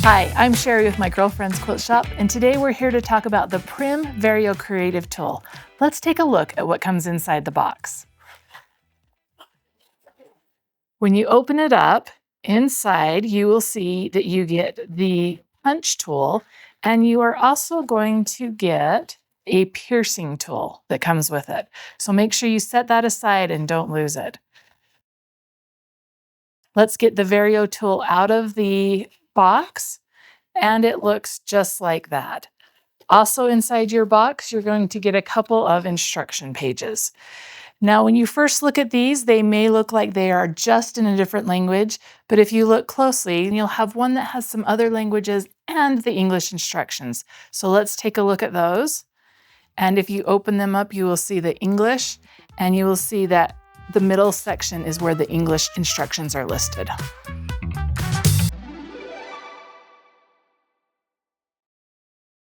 Hi, I'm Cheri with my girlfriend's quilt shop, and today we're here to talk about the Prym Vario Creative Tool. Let's take a look at what comes inside the box. When you open it up, inside you will see that you get the punch tool, and you are also going to get a piercing tool that comes with it. So make sure you set that aside and don't lose it. Let's get the Vario tool out of the box, and it looks just like that. Also inside your box, you're going to get a couple of instruction pages. Now, when you first look at these, they may look like they are just in a different language, but if you look closely, you'll have one that has some other languages and the English instructions. So let's take a look at those. And if you open them up, you will see the English, and you will see that the middle section is where the English instructions are listed.